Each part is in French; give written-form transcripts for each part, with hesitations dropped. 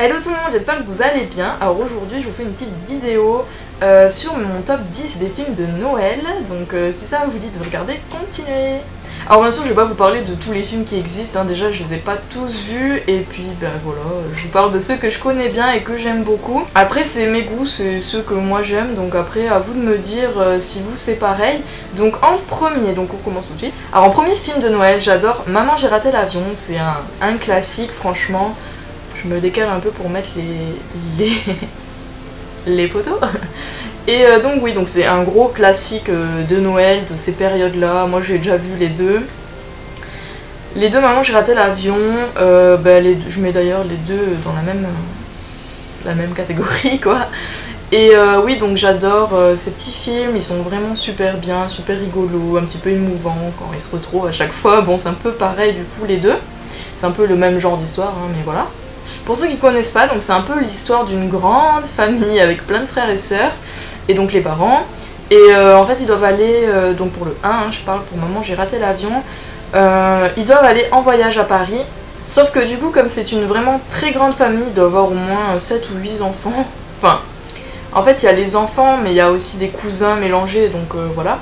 Hello tout le monde, j'espère que vous allez bien. Alors aujourd'hui je vous fais une petite vidéo sur mon top 10 des films de Noël. Donc si ça vous dit de regarder, continuez. Alors bien sûr je vais pas vous parler de tous les films qui existent, hein. Déjà je les ai pas tous vus. Et puis ben voilà, je vous parle de ceux que je connais bien et que j'aime beaucoup. Après c'est mes goûts, c'est ceux que moi j'aime. Donc après à vous de me dire si vous c'est pareil. Donc en premier, donc on commence tout de suite. Alors en premier film de Noël, j'adore Maman j'ai raté l'avion. C'est un classique franchement. Je me décale un peu pour mettre les photos. Et donc oui, donc c'est un gros classique de Noël, de ces périodes-là. Moi j'ai déjà vu les deux. Les deux Maman j'ai raté l'avion. Je mets d'ailleurs les deux dans la même catégorie quoi. Et oui, donc j'adore ces petits films, ils sont vraiment super bien, super rigolos, un petit peu émouvants quand ils se retrouvent à chaque fois. Bon, c'est un peu pareil du coup les deux. C'est un peu le même genre d'histoire, hein, mais voilà. Pour ceux qui connaissent pas, donc c'est un peu l'histoire d'une grande famille avec plein de frères et sœurs, et donc les parents. Et en fait ils doivent aller, donc pour le 1, hein, je parle pour Maman j'ai raté l'avion, ils doivent aller en voyage à Paris. Sauf que du coup comme c'est une vraiment très grande famille, ils doivent avoir au moins 7 ou 8 enfants. Enfin, en fait il y a les enfants, mais il y a aussi des cousins mélangés, donc voilà.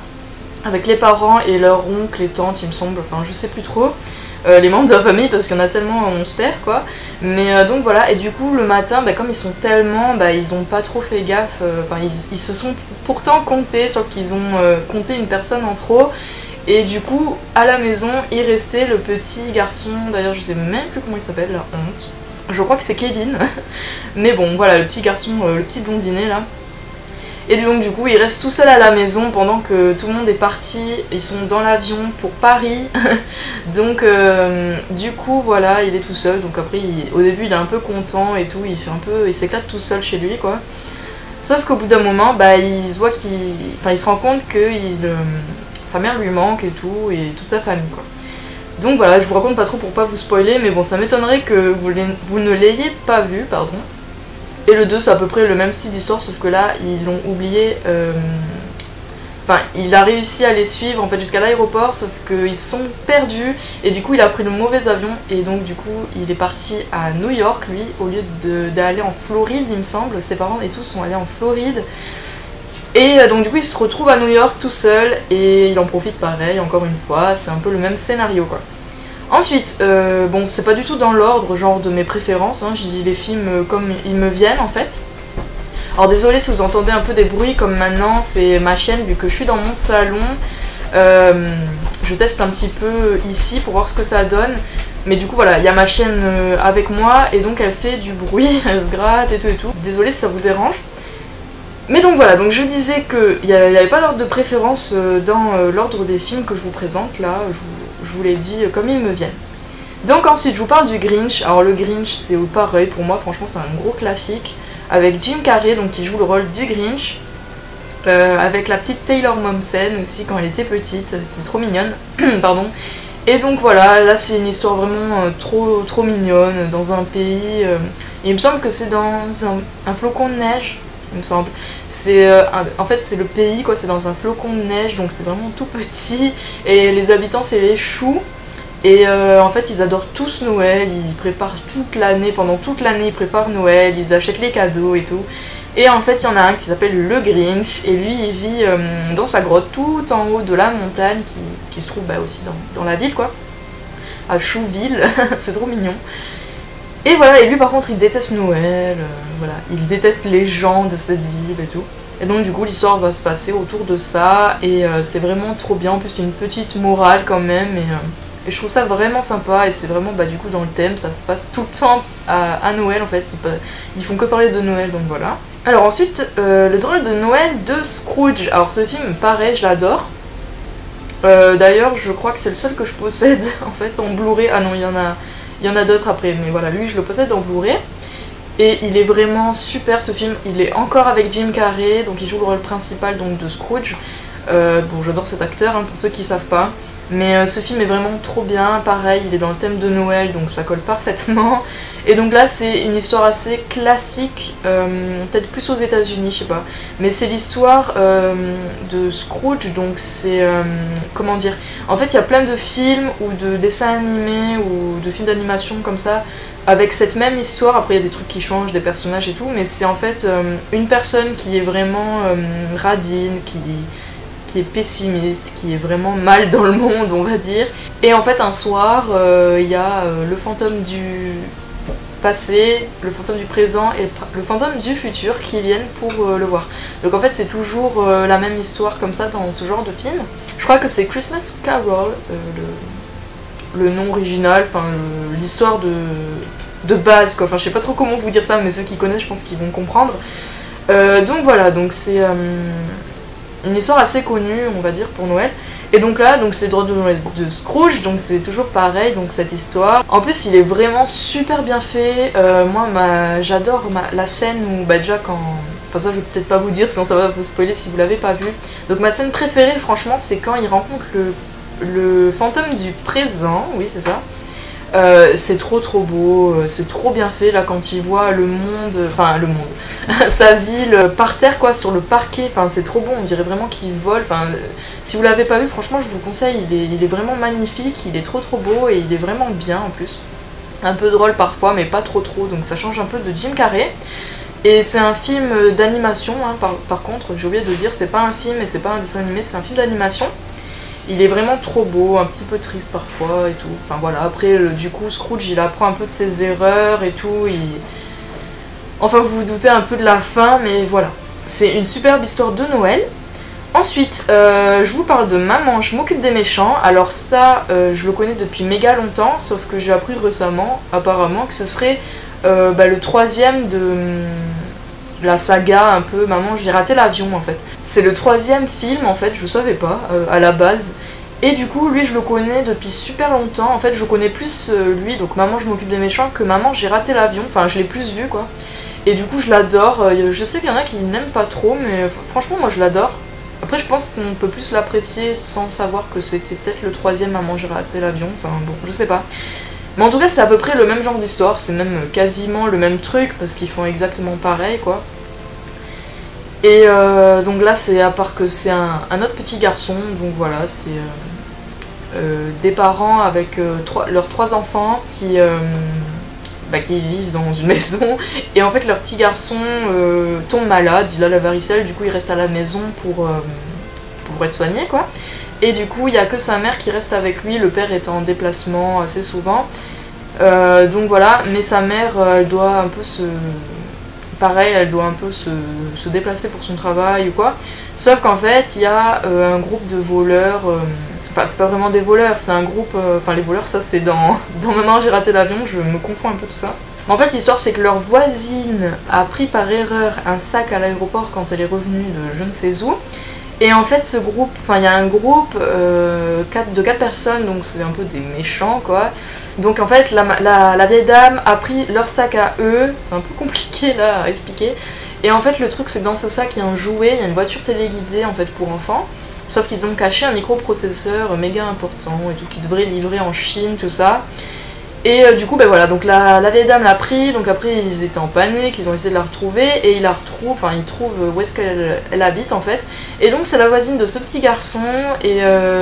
Avec les parents et leurs oncles et tantes il me semble, enfin je sais plus trop. Les membres de la famille parce qu'il y en a tellement on se perd quoi. Mais donc voilà, et du coup le matin comme ils sont tellement, ils ont pas trop fait gaffe, ils se sont pourtant comptés sauf qu'ils ont compté une personne en trop. Et du coup à la maison il restait le petit garçon, d'ailleurs je sais même plus comment il s'appelle, la honte. Je crois que c'est Kevin. Mais bon voilà, le petit garçon, le petit blondinet là. Et donc du coup il reste tout seul à la maison pendant que tout le monde est parti, ils sont dans l'avion pour Paris. Donc du coup voilà, il est tout seul, donc après au début il est un peu content et tout, il s'éclate tout seul chez lui quoi. Sauf qu'au bout d'un moment il se voit il se rend compte que sa mère lui manque et tout, et toute sa famille quoi. Donc voilà, je vous raconte pas trop pour pas vous spoiler, mais bon ça m'étonnerait que vous ne l'ayez pas vu, pardon. Et le 2 c'est à peu près le même style d'histoire, sauf que là ils l'ont oublié, il a réussi à les suivre en fait jusqu'à l'aéroport, sauf qu'ils sont perdus et du coup il a pris le mauvais avion et donc du coup il est parti à New York lui, au lieu d'aller en Floride il me semble. Ses parents et tous sont allés en Floride. Et donc du coup il se retrouve à New York tout seul et il en profite pareil, encore une fois, c'est un peu le même scénario quoi. Ensuite, bon c'est pas du tout dans l'ordre genre de mes préférences, hein, je dis les films comme ils me viennent en fait. Alors désolé si vous entendez un peu des bruits comme maintenant, c'est ma chienne vu que je suis dans mon salon. Je teste un petit peu ici pour voir ce que ça donne. Mais du coup voilà, il y a ma chienne avec moi et donc elle fait du bruit, elle se gratte et tout et tout. Désolé si ça vous dérange. Mais donc voilà, donc je disais qu'il n'y avait pas d'ordre de préférence dans l'ordre des films que je vous présente là, je vous l'ai dit comme ils me viennent. Donc ensuite je vous parle du Grinch. Alors le Grinch c'est pareil pour moi, franchement c'est un gros classique. Avec Jim Carrey donc qui joue le rôle du Grinch. Avec la petite Taylor Momsen aussi quand elle était petite, c'est trop mignonne, pardon. Et donc voilà, là c'est une histoire vraiment trop mignonne dans un pays, il me semble que c'est dans un flocon de neige. Il me semble. En fait c'est le pays quoi, c'est dans un flocon de neige donc c'est vraiment tout petit et les habitants c'est les choux et en fait ils adorent tous Noël, ils préparent toute l'année, pendant toute l'année ils préparent Noël, ils achètent les cadeaux et tout. Et en fait il y en a un qui s'appelle le Grinch et lui il vit dans sa grotte tout en haut de la montagne qui se trouve aussi dans la ville quoi, à Chouville. C'est trop mignon. Et voilà, et lui par contre il déteste Noël, voilà, il déteste les gens de cette ville et tout. Et donc du coup l'histoire va se passer autour de ça et c'est vraiment trop bien, en plus c'est une petite morale quand même et je trouve ça vraiment sympa et c'est vraiment du coup dans le thème, ça se passe tout le temps à Noël en fait, ils font que parler de Noël donc voilà. Alors ensuite, le drôle de Noël de Scrooge, alors ce film pareil je l'adore. D'ailleurs je crois que c'est le seul que je possède en fait en Blu-ray, ah non il y en a d'autres après, mais voilà, lui je le possède en Blu-ray. Et il est vraiment super ce film, il est encore avec Jim Carrey, donc il joue le rôle principal donc, de Scrooge. Bon j'adore cet acteur hein, pour ceux qui savent pas. Mais ce film est vraiment trop bien, pareil, il est dans le thème de Noël donc ça colle parfaitement. Et donc là c'est une histoire assez classique, peut-être plus aux États-Unis, je sais pas. Mais c'est l'histoire de Scrooge, donc c'est comment dire. En fait il y a plein de films ou de dessins animés ou de films d'animation comme ça avec cette même histoire. Après il y a des trucs qui changent, des personnages et tout, mais c'est en fait une personne qui est vraiment radine, qui est pessimiste, qui est vraiment mal dans le monde, on va dire. Et en fait un soir, il y a le fantôme du passé, le fantôme du présent et le fantôme du futur qui viennent pour le voir. Donc en fait c'est toujours la même histoire comme ça dans ce genre de film. Je crois que c'est Christmas Carol, le nom original, enfin l'histoire de base quoi. Enfin je sais pas trop comment vous dire ça, mais ceux qui connaissent je pense qu'ils vont comprendre. Donc voilà, donc c'est une histoire assez connue on va dire pour Noël. Et donc là, donc c'est le droit de Noël de Scrooge, donc c'est toujours pareil, donc cette histoire. En plus, il est vraiment super bien fait. Moi, j'adore la scène où, bah déjà quand... Enfin ça, je vais peut-être pas vous dire, sinon ça va vous spoiler si vous l'avez pas vu. Donc ma scène préférée, franchement, c'est quand il rencontre le fantôme du présent, oui c'est ça. C'est trop beau, c'est trop bien fait là quand il voit le monde, sa ville par terre quoi, sur le parquet, enfin c'est trop bon, on dirait vraiment qu'il vole, enfin si vous l'avez pas vu franchement je vous le conseille, il est vraiment magnifique, il est trop beau et il est vraiment bien en plus. Un peu drôle parfois mais pas trop donc ça change un peu de Jim Carrey. Et c'est un film d'animation hein, par contre, j'ai oublié de dire, c'est pas un film et c'est pas un dessin animé, c'est un film d'animation. Il est vraiment trop beau, un petit peu triste parfois et tout. Enfin voilà, après du coup Scrooge il apprend un peu de ses erreurs et tout. Enfin vous vous doutez un peu de la fin, mais voilà. C'est une superbe histoire de Noël. Ensuite, je vous parle de Maman, je m'occupe des méchants. Alors ça, je le connais depuis méga longtemps, sauf que j'ai appris récemment, apparemment, que ce serait le troisième de la saga un peu Maman, j'ai raté l'avion en fait. C'est le troisième film en fait, je savais pas à la base. Et du coup, lui je le connais depuis super longtemps. En fait, je connais plus lui, donc Maman, je m'occupe des méchants, que Maman, j'ai raté l'avion. Enfin, je l'ai plus vu quoi. Et du coup, je l'adore. Je sais qu'il y en a qui n'aiment pas trop, mais franchement, moi je l'adore. Après, je pense qu'on peut plus l'apprécier sans savoir que c'était peut-être le troisième Maman, j'ai raté l'avion. Enfin bon, je sais pas. Mais en tout cas, c'est à peu près le même genre d'histoire, c'est même quasiment le même truc, parce qu'ils font exactement pareil, quoi. Et donc là, c'est à part que c'est un autre petit garçon, donc voilà, c'est des parents avec leurs 3 enfants qui vivent dans une maison, et en fait, leur petit garçon tombe malade, il a la varicelle, du coup, il reste à la maison pour être soigné, quoi. Et du coup, il n'y a que sa mère qui reste avec lui, le père est en déplacement assez souvent. Donc voilà, mais sa mère, elle doit un peu se déplacer pour son travail ou quoi. Sauf qu'en fait, il y a un groupe de voleurs, enfin c'est pas vraiment des voleurs, c'est un groupe, les voleurs ça c'est dans Maman j'ai raté l'avion, je me confonds un peu tout ça. En fait, l'histoire c'est que leur voisine a pris par erreur un sac à l'aéroport quand elle est revenue de je ne sais où. Et en fait, ce groupe, il y a un groupe de 4 personnes, donc c'est un peu des méchants quoi. Donc en fait, la vieille dame a pris leur sac à eux, c'est un peu compliqué là à expliquer. Et en fait, le truc c'est que dans ce sac, il y a un jouet, il y a une voiture téléguidée en fait pour enfants. Sauf qu'ils ont caché un microprocesseur méga important et tout, qui devrait livrer en Chine, tout ça. Et du coup, ben voilà, donc la vieille dame l'a pris, donc après ils étaient en panique, ils ont essayé de la retrouver, et ils trouvent où est-ce qu'elle habite en fait. Et donc c'est la voisine de ce petit garçon, et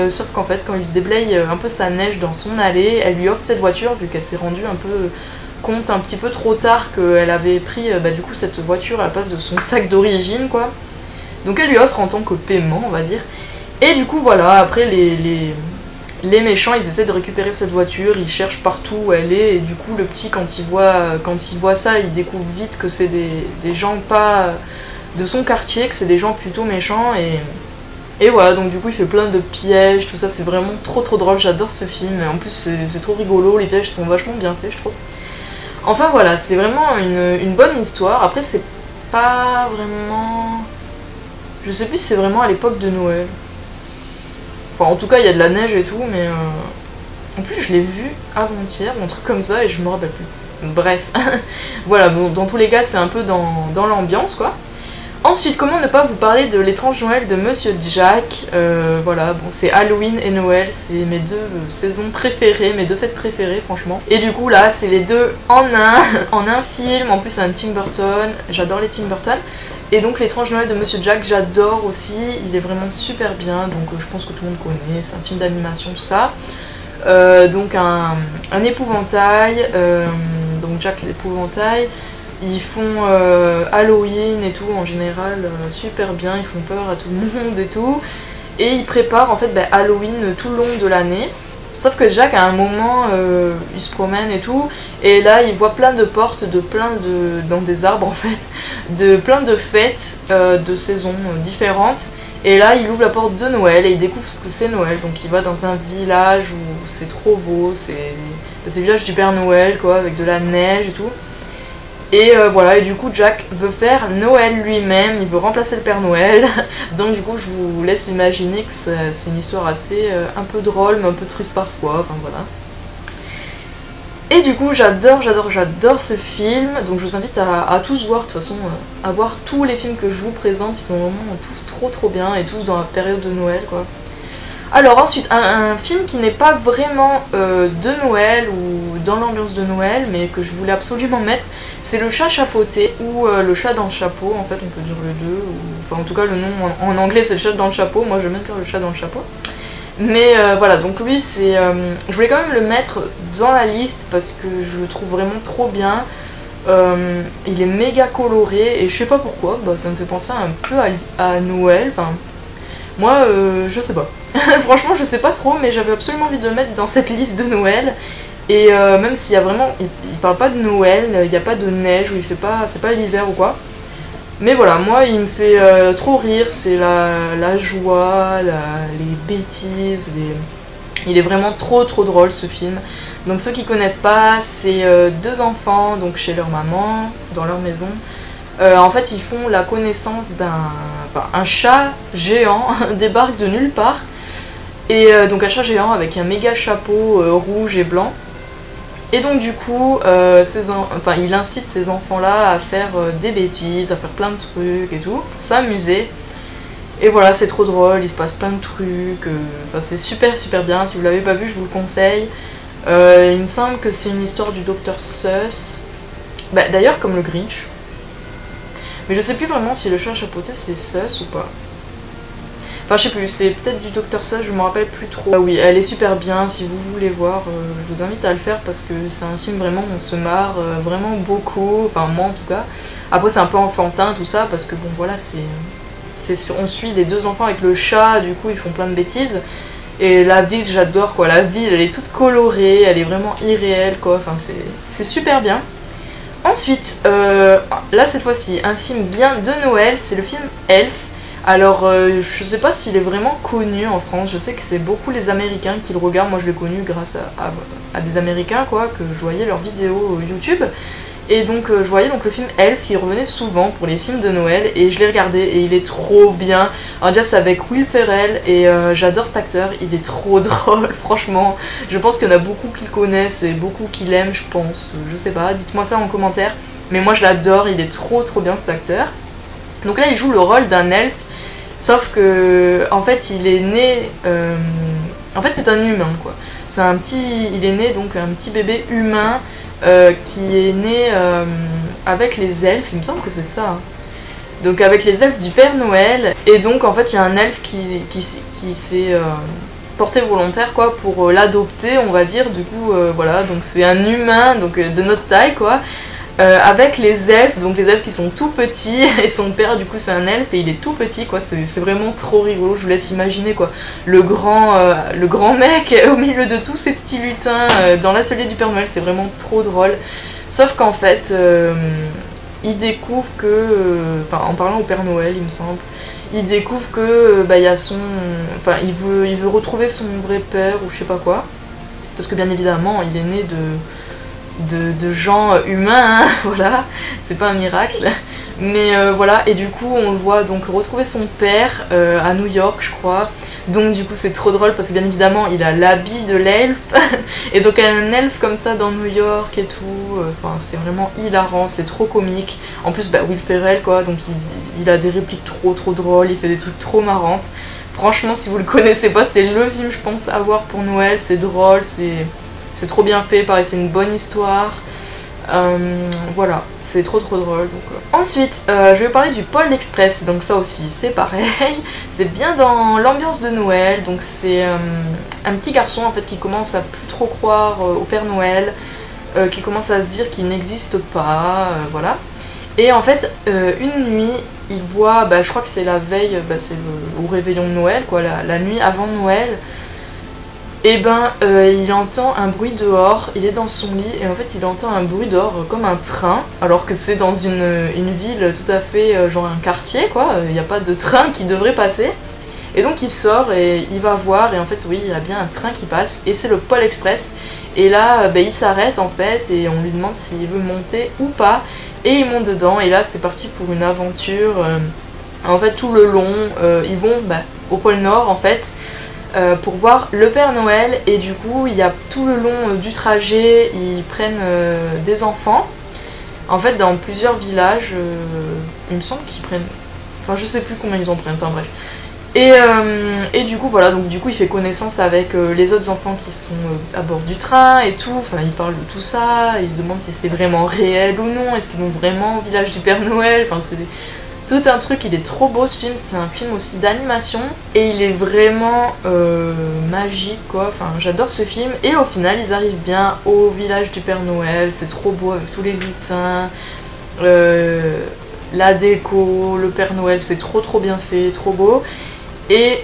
sauf qu'en fait quand il déblaye un peu sa neige dans son allée, elle lui offre cette voiture, vu qu'elle s'est rendue un peu compte un petit peu trop tard qu'elle avait pris du coup cette voiture à la place de son sac d'origine quoi. Donc elle lui offre en tant que paiement on va dire. Et du coup voilà, après les méchants, ils essaient de récupérer cette voiture, ils cherchent partout où elle est, et du coup le petit quand il voit ça, il découvre vite que c'est des gens pas de son quartier, que c'est des gens plutôt méchants, et voilà, donc du coup il fait plein de pièges, tout ça, c'est vraiment trop drôle, j'adore ce film, et en plus c'est trop rigolo, les pièges sont vachement bien faits je trouve. Enfin voilà, c'est vraiment une bonne histoire, après c'est pas vraiment... Je sais plus si c'est vraiment à l'époque de Noël. Enfin, en tout cas, il y a de la neige et tout, mais en plus, je l'ai vu avant-hier, ou un truc comme ça, et je me rappelle plus. Bref, voilà, bon, dans tous les cas, c'est un peu dans l'ambiance, quoi. Ensuite, comment ne pas vous parler de l'étrange Noël de Monsieur Jack. Voilà, bon, c'est Halloween et Noël, c'est mes 2 saisons préférées, mes 2 fêtes préférées, franchement. Et du coup, là, c'est les 2 en un film, en plus, c'est un Tim Burton, j'adore les Tim Burton. Et donc l'étrange Noël de Monsieur Jack, j'adore aussi, il est vraiment super bien, donc je pense que tout le monde connaît, c'est un film d'animation, tout ça. Donc un épouvantail, donc donc Jack l'épouvantail. Ils font Halloween et tout en général super bien, ils font peur à tout le monde et tout. Et ils préparent en fait Halloween tout le long de l'année. Sauf que Jack à un moment il se promène et tout, et là il voit plein de portes dans des arbres en fait, de plein de fêtes de saisons différentes. Et là il ouvre la porte de Noël et il découvre ce que c'est Noël. Donc il va dans un village où c'est trop beau, c'est le village du Père Noël quoi, avec de la neige et tout. Et voilà, et du coup Jack veut faire Noël lui-même, il veut remplacer le Père Noël. Donc du coup je vous laisse imaginer que c'est une histoire assez un peu drôle mais un peu triste parfois, enfin voilà. Et du coup j'adore ce film, donc je vous invite à tous voir, de toute façon à voir tous les films que je vous présente, ils sont vraiment tous trop bien et tous dans la période de Noël quoi. Alors ensuite, un film qui n'est pas vraiment de Noël ou dans l'ambiance de Noël, mais que je voulais absolument mettre, c'est Le Chat Chapeauté, ou Le Chat dans le Chapeau, en fait on peut dire les deux, enfin en tout cas le nom en anglais c'est Le Chat dans le Chapeau, moi je vais mettre Le Chat dans le Chapeau. Mais voilà, donc lui c'est... je voulais quand même le mettre dans la liste parce que je le trouve vraiment trop bien. Il est méga coloré et je sais pas pourquoi, ça me fait penser un peu à Noël, enfin... Moi, je sais pas. Franchement, je sais pas trop, mais j'avais absolument envie de le mettre dans cette liste de Noël. Et même s'il y a vraiment... Il parle pas de Noël, il n'y a pas de neige, ou il fait pas... C'est pas l'hiver ou quoi. Mais voilà, moi, il me fait trop rire. C'est la joie, les bêtises, Il est vraiment trop drôle, ce film. Donc ceux qui connaissent pas, c'est deux enfants, donc chez leur maman, dans leur maison. En fait, ils font la connaissance un chat géant débarque de nulle part. Et donc un chat géant avec un méga chapeau rouge et blanc. Et donc du coup, il incite ces enfants-là à faire des bêtises, à faire plein de trucs et tout, pour s'amuser. Et voilà, c'est trop drôle, il se passe plein de trucs. C'est super bien, si vous l'avez pas vu, je vous le conseille. Il me semble que c'est une histoire du docteur Seuss. D'ailleurs, comme le Grinch. Mais je sais plus vraiment si Le Chat Chapeauté c'est Seuss ou pas. Enfin je sais plus, c'est peut-être du Dr Seuss, je me rappelle plus trop. Ah oui, elle est super bien, si vous voulez voir, je vous invite à le faire parce que c'est un film vraiment, on se marre vraiment beaucoup, enfin moi en tout cas. Après c'est un peu enfantin tout ça parce que bon voilà, on suit les deux enfants avec le chat, du coup ils font plein de bêtises. Et la ville, j'adore quoi, la ville elle est toute colorée, elle est vraiment irréelle quoi, enfin c'est super bien. Ensuite, là cette fois-ci, un film bien de Noël, c'est le film Elf. Alors, je sais pas s'il est vraiment connu en France, je sais que c'est beaucoup les Américains qui le regardent. Moi je l'ai connu grâce à des Américains quoi, que je voyais leurs vidéos YouTube. Et donc je voyais donc le film Elf qui revenait souvent pour les films de Noël et je l'ai regardé et il est trop bien. Alors déjà c'est avec Will Ferrell et j'adore cet acteur, il est trop drôle franchement. Je pense qu'il y en a beaucoup qui le connaissent et beaucoup qui l'aiment je pense, je sais pas, dites-moi ça en commentaire. Mais moi je l'adore, il est trop bien cet acteur. Donc là il joue le rôle d'un elfe, sauf que en fait il est né... en fait c'est un humain quoi. Il est né donc un petit bébé humain. Qui est né avec les elfes, il me semble que c'est ça. Hein. Donc avec les elfes du Père Noël. Et donc en fait il y a un elfe qui s'est porté volontaire quoi pour l'adopter on va dire. Du coup voilà, donc c'est un humain donc de notre taille quoi. Avec les elfes, donc les elfes qui sont tout petits, et son père du coup c'est un elfe et il est tout petit quoi, c'est vraiment trop rigolo, je vous laisse imaginer quoi, le grand mec au milieu de tous ces petits lutins dans l'atelier du Père Noël, c'est vraiment trop drôle, sauf qu'en fait il découvre que, en parlant au Père Noël il me semble, il découvre que il y a il veut retrouver son vrai père ou je sais pas quoi, parce que bien évidemment il est né de gens humains, hein, voilà, c'est pas un miracle, mais voilà, et du coup on le voit donc retrouver son père à New York je crois, donc du coup c'est trop drôle parce que bien évidemment il a l'habit de l'elfe, et donc un elfe comme ça dans New York et tout, c'est vraiment hilarant, c'est trop comique, en plus Will Ferrell quoi, donc il a des répliques trop drôles, il fait des trucs trop marrantes, franchement si vous le connaissez pas c'est le film je pense à voir pour Noël, c'est drôle, c'est trop bien fait, pareil c'est une bonne histoire, voilà, c'est trop drôle. Donc, Ensuite, je vais parler du Pôle Express, donc ça aussi c'est pareil, c'est bien dans l'ambiance de Noël, donc c'est un petit garçon en fait qui commence à plus trop croire au Père Noël, qui commence à se dire qu'il n'existe pas, voilà. Et en fait, une nuit, il voit, bah, je crois que c'est la veille, bah, c'est au réveillon de Noël, quoi, la nuit avant Noël. Et ben, il entend un bruit dehors, il est dans son lit, et en fait, il entend un bruit dehors comme un train, alors que c'est dans une ville tout à fait, genre un quartier, quoi, il n'y a pas de train qui devrait passer. Et donc il sort et il va voir, et en fait, oui, il y a bien un train qui passe, et c'est le Pôle Express. Et là, bah, il s'arrête en fait, et on lui demande s'il veut monter ou pas, et il monte dedans, et là, c'est parti pour une aventure. En fait, tout le long, ils vont bah, au pôle Nord, en fait, pour voir le Père Noël, et du coup il y a tout le long du trajet, ils prennent des enfants, en fait dans plusieurs villages, il me semble qu'ils prennent, enfin je sais plus combien ils en prennent, enfin bref. Et du coup voilà, donc du coup il fait connaissance avec les autres enfants qui sont à bord du train et tout, enfin il parle de tout ça, il se demande si c'est vraiment réel ou non, est-ce qu'ils vont vraiment au village du Père Noël, enfin c'est tout un truc. Il est trop beau ce film, c'est un film aussi d'animation et il est vraiment magique quoi, enfin j'adore ce film. Et au final ils arrivent bien au village du Père Noël, c'est trop beau avec tous les lutins, la déco, le Père Noël, c'est trop bien fait, trop beau. Et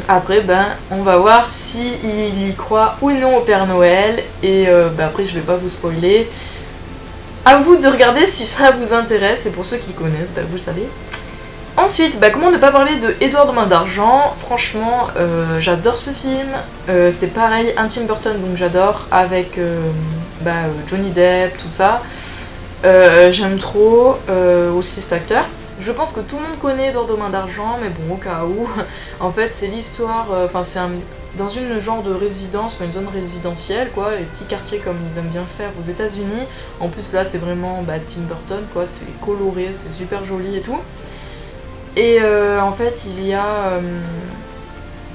après ben on va voir si il y croit ou non au Père Noël, et ben, après je vais pas vous spoiler. À vous de regarder si ça vous intéresse, et pour ceux qui connaissent, bah, vous le savez. Ensuite, bah, comment ne pas parler de Édouard de Main d'Argent. Franchement, j'adore ce film. C'est pareil, un Tim Burton, donc j'adore, avec Johnny Depp, tout ça. J'aime trop aussi cet acteur. Je pense que tout le monde connaît Édouard de Main d'Argent, mais bon, au cas où, en fait, c'est l'histoire, c'est dans une genre de résidence, une zone résidentielle, quoi, les petits quartiers comme ils aiment bien faire aux États-Unis. En plus, là, c'est vraiment Tim Burton, quoi, c'est coloré, c'est super joli et tout. Et en fait, il y a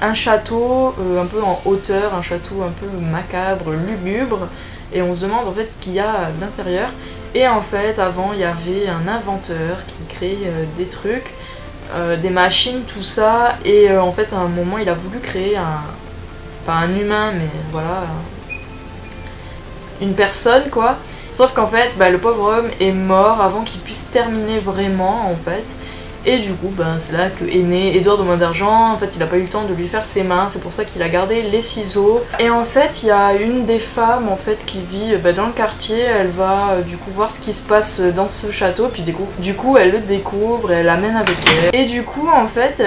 un château un peu en hauteur, un château un peu macabre, lugubre, et on se demande en fait ce qu'il y a à l'intérieur. Et en fait, avant, il y avait un inventeur qui crée des trucs, des machines, tout ça, et en fait, à un moment, il a voulu créer pas un humain, mais voilà, une personne, quoi. Sauf qu'en fait, le pauvre homme est mort avant qu'il puisse terminer vraiment, en fait. Et du coup, c'est là que est né Édouard de Main d'Argent. En fait, il n'a pas eu le temps de lui faire ses mains, c'est pour ça qu'il a gardé les ciseaux. Et en fait, il y a une des femmes en fait qui vit dans le quartier. Elle va du coup voir ce qui se passe dans ce château, puis du coup, elle le découvre et elle l'amène avec elle. Et du coup, en fait,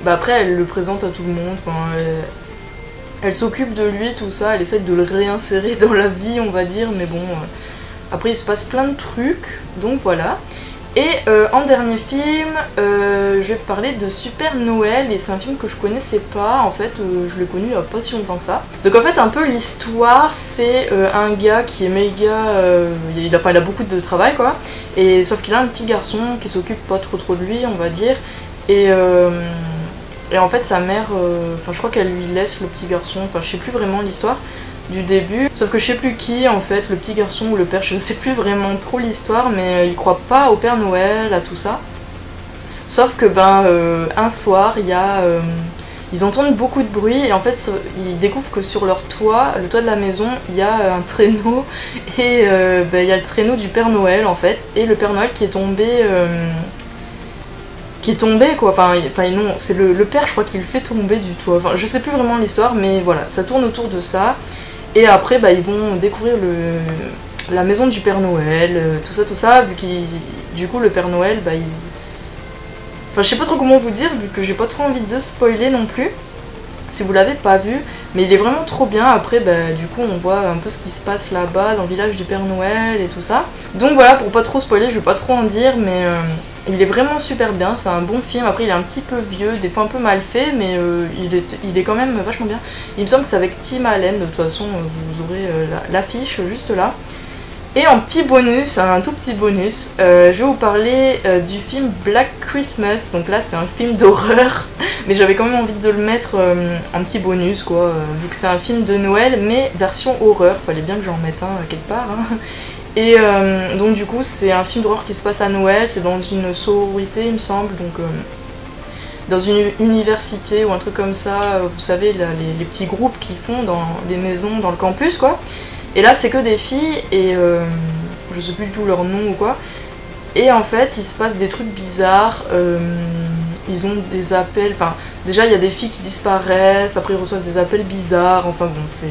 après, elle le présente à tout le monde. Enfin, elle s'occupe de lui, tout ça. Elle essaie de le réinsérer dans la vie, on va dire. Mais bon, après, il se passe plein de trucs. Donc voilà. Et en dernier film, je vais parler de Super Noël, et c'est un film que je connaissais pas, en fait, je l'ai connu il y a pas si longtemps que ça. Donc en fait, un peu l'histoire, c'est un gars qui est méga... il a beaucoup de travail, quoi, et sauf qu'il a un petit garçon qui s'occupe pas trop de lui, on va dire, et en fait, sa mère, je crois qu'elle lui laisse le petit garçon, enfin, je sais plus vraiment l'histoire du début, sauf que je sais plus qui en fait, le petit garçon ou le père, je sais plus vraiment trop l'histoire, mais il croit pas au Père Noël, à tout ça. Sauf que un soir, ils entendent beaucoup de bruit, et en fait ils découvrent que sur leur toit, le toit de la maison, il y a un traîneau, et il y a le traîneau du Père Noël en fait, et le Père Noël qui est tombé quoi, non, c'est le père, je crois, qui le fait tomber du toit, enfin je sais plus vraiment l'histoire, mais voilà, ça tourne autour de ça. Et après, ils vont découvrir la maison du Père Noël, tout ça, vu du coup, le Père Noël, je sais pas trop comment vous dire, vu que j'ai pas trop envie de spoiler non plus, si vous l'avez pas vu, mais il est vraiment trop bien. Après, du coup, on voit un peu ce qui se passe là-bas, dans le village du Père Noël et tout ça. Donc voilà, pour pas trop spoiler, je vais pas trop en dire, mais il est vraiment super bien, c'est un bon film. Après, il est un petit peu vieux, des fois un peu mal fait, mais il est quand même vachement bien. Il me semble que c'est avec Tim Allen, de toute façon, vous aurez l'affiche juste là. Et en petit bonus, un tout petit bonus, je vais vous parler du film Black Christmas. Donc là, c'est un film d'horreur, mais j'avais quand même envie de le mettre en petit bonus, quoi, vu que c'est un film de Noël, mais version horreur. Fallait bien que j'en mette un quelque part, hein. Et donc du coup, c'est un film d'horreur qui se passe à Noël, c'est dans une sororité, il me semble, donc dans une université ou un truc comme ça, vous savez, les petits groupes qu'ils font dans les maisons, dans le campus, quoi. Et là c'est que des filles et je sais plus du tout leur nom ou quoi. Et en fait il se passe des trucs bizarres, ils ont des appels, enfin déjà il y a des filles qui disparaissent, après ils reçoivent des appels bizarres, enfin bon c'est...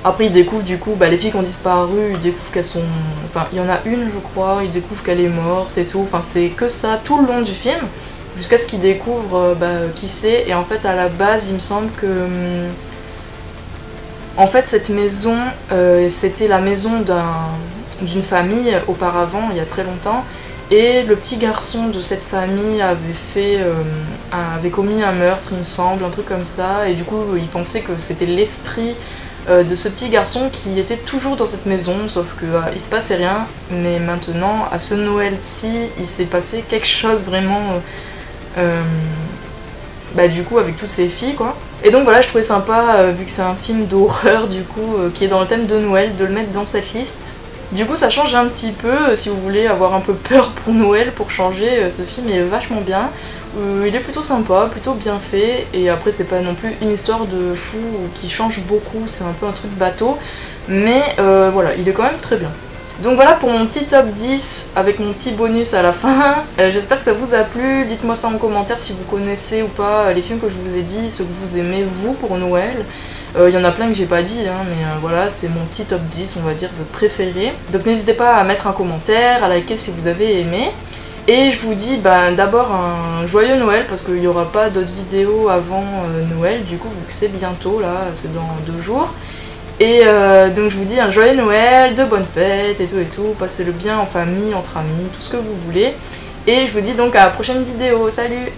Après ils découvrent du coup, les filles qui ont disparu, ils découvrent qu'elles sont... Enfin il y en a une je crois, ils découvrent qu'elle est morte et tout, enfin c'est que ça tout le long du film, jusqu'à ce qu'ils découvrent qui c'est, et en fait à la base il me semble que... En fait cette maison, c'était la maison d'une famille auparavant, il y a très longtemps, et le petit garçon de cette famille avait commis un meurtre il me semble, un truc comme ça, et du coup il pensait que c'était l'esprit de ce petit garçon qui était toujours dans cette maison, sauf que il se passait rien, mais maintenant, à ce Noël-ci, il s'est passé quelque chose vraiment, du coup, avec toutes ces filles, quoi. Et donc voilà, je trouvais sympa, vu que c'est un film d'horreur, du coup, qui est dans le thème de Noël, de le mettre dans cette liste. Du coup, ça change un petit peu, si vous voulez avoir un peu peur pour Noël, pour changer, ce film est vachement bien. Il est plutôt sympa, plutôt bien fait, et après c'est pas non plus une histoire de fou qui change beaucoup, c'est un peu un truc bateau, mais voilà, il est quand même très bien. Donc voilà pour mon petit top 10 avec mon petit bonus à la fin. J'espère que ça vous a plu, dites-moi ça en commentaire si vous connaissez ou pas les films que je vous ai dit, ce que vous aimez vous pour Noël. Il y en a plein que j'ai pas dit, mais voilà, c'est mon petit top 10 on va dire de préférés. Donc n'hésitez pas à mettre un commentaire, à liker si vous avez aimé. Et je vous dis d'abord un joyeux Noël parce qu'il n'y aura pas d'autres vidéos avant Noël, du coup vu que c'est bientôt là, c'est dans 2 jours. Et donc je vous dis un joyeux Noël, de bonnes fêtes et tout, passez-le bien en famille, entre amis, tout ce que vous voulez. Et je vous dis donc à la prochaine vidéo, salut!